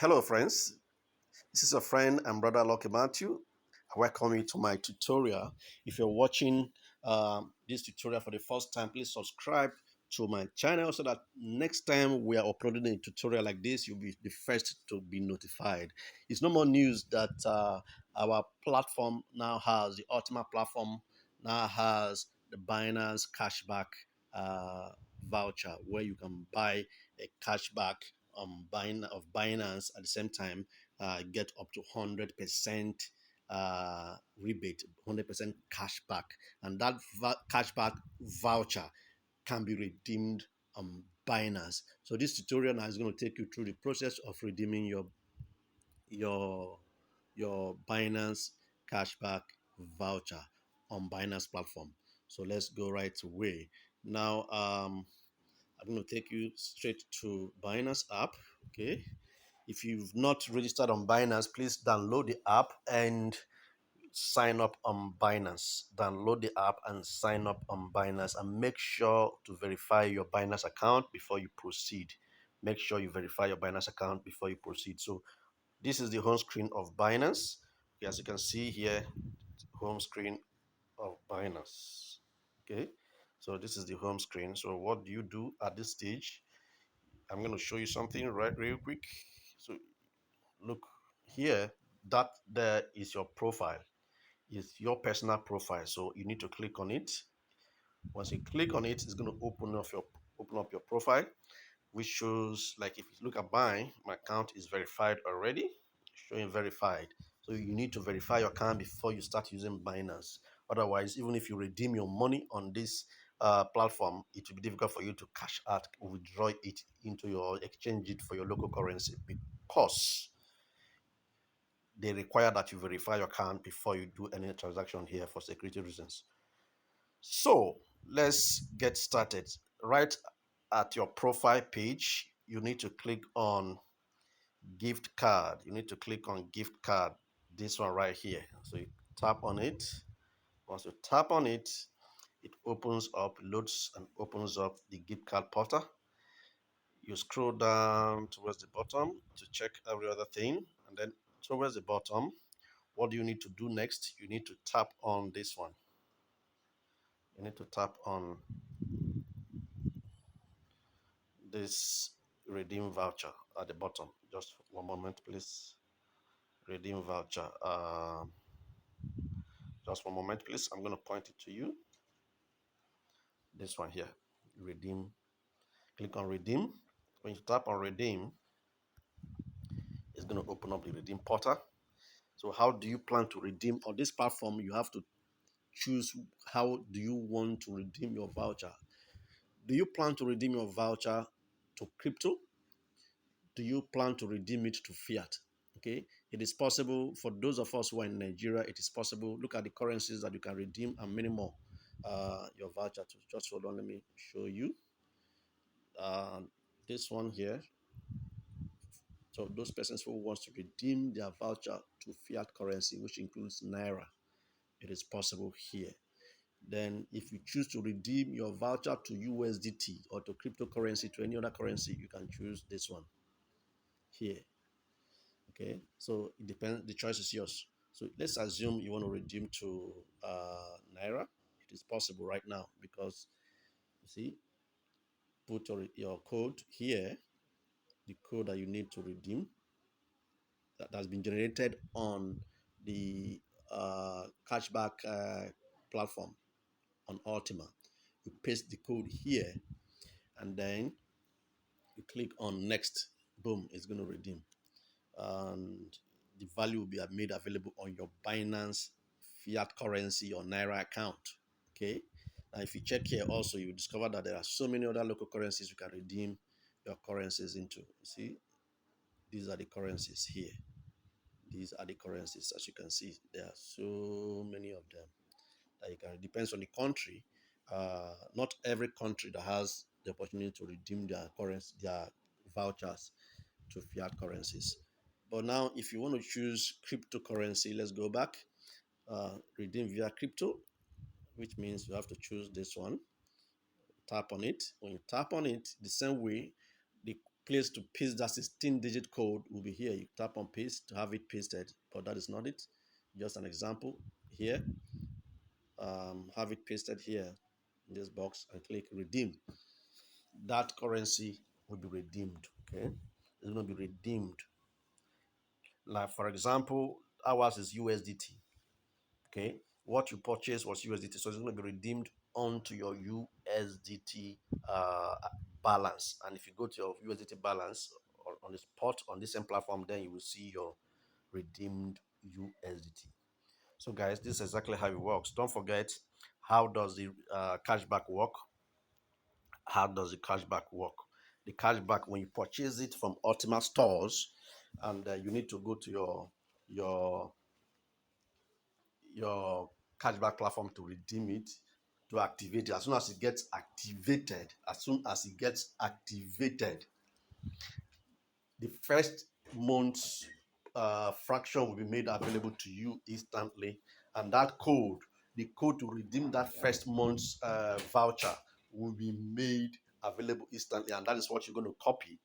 Hello friends, this is a friend and brother Lucky Matthew. I welcome you to my tutorial. If you're watching this tutorial for the first time, please subscribe to my channel so that next time we are uploading a tutorial like this, you'll be the first to be notified. It's no more news that our platform now has, the Ultima platform now has the Binance Cashback voucher where you can buy a cashback of Binance at the same time get up to 100% rebate, 100% cashback, and that cashback voucher can be redeemed on Binance. So this tutorial now is going to take you through the process of redeeming your your Binance cashback voucher on Binance platform. So let's go right away. Now I'm going to take you straight to Binance app. Okay. If you've not registered on Binance, please download the app and sign up on Binance. Download the app and sign up on Binance and make sure to verify your Binance account before you proceed. Make sure you verify your Binance account before you proceed. So this is the home screen of Binance. Okay, as you can see here, home screen of Binance. Okay, so this is the home screen. So what do you do at this stage? I'm going to show you something right real quick. So look here, that there is your profile. It's your personal profile. So you need to click on it. Once you click on it, it's going to open up your profile, which shows, like, if you look at mine, my account is verified already, showing verified. So you need to verify your account before you start using Binance. Otherwise, even if you redeem your money on this platform, it will be difficult for you to cash out, withdraw it into your exchange it for your local currency, because they require that you verify your account before you do any transaction here for security reasons. So let's get started. Right at your profile page, you need to click on gift card. You need to click on gift card, this one right here. So you tap on it. Once you tap on it, it opens up, loads and opens up the gift card portal. You scroll down towards the bottom to check every other thing, and then towards the bottom, what do you need to do next? You need to tap on this one. You need to tap on this redeem voucher at the bottom. Just one moment, please. Redeem voucher. Just one moment, please. I'm going to point it to you. This one here. Redeem. Click on redeem. When you tap on redeem, it's going to open up the redeem portal. So how do you plan to redeem on this platform? You have to choose how do you want to redeem your voucher. Do you plan to redeem your voucher to crypto? Do you plan to redeem it to fiat? Okay, it is possible for those of us who are in Nigeria. It is possible. Look at the currencies that you can redeem and many more. Your voucher to. Just hold on, let me show you. Uh, this one here. So those persons who wants to redeem their voucher to fiat currency, which includes naira, it is possible here. Then, if you choose to redeem your voucher to USDT or to cryptocurrency, to any other currency, you can choose this one here. Okay, so it depends, the choice is yours. So let's assume you want to redeem to naira. It is possible right now because you see, put your code here, the code that you need to redeem that has been generated on the cashback platform on Ultima. You paste the code here and then you click on next. Boom, it's going to redeem. And the value will be made available on your Binance fiat currency or Naira account. Okay. Now, if you check here also, you discover that there are so many other local currencies you can redeem your currencies into. You see, these are the currencies here. These are the currencies. As you can see, there are so many of them that you can. It depends on the country. Not every country that has the opportunity to redeem their currency, their vouchers to fiat currencies. But now, if you want to choose cryptocurrency, let's go back. Redeem via crypto, which means you have to choose this one. Tap on it. When you tap on it, the same way, the place to paste that 16-digit code will be here. You tap on paste to have it pasted, but that is not it. Just an example here. Have it pasted here in this box and click redeem. That currency will be redeemed. Okay, it's going to be redeemed. Like for example, ours is USDT. Okay, what you purchased was USDT, so it's going to be redeemed onto your USDT uh, balance. And if you go to your USDT balance or on the spot on the same platform, then you will see your redeemed USDT. So guys, this is exactly how it works. Don't forget, how does the cashback work? How does the cashback work? The cashback, when you purchase it from Ultima stores, and you need to go to your your cashback platform to redeem it, to activate it. As soon as it gets activated, the first month's fraction will be made available to you instantly, and that code, the code to redeem that first month's voucher, will be made available instantly, and that is what you're going to copy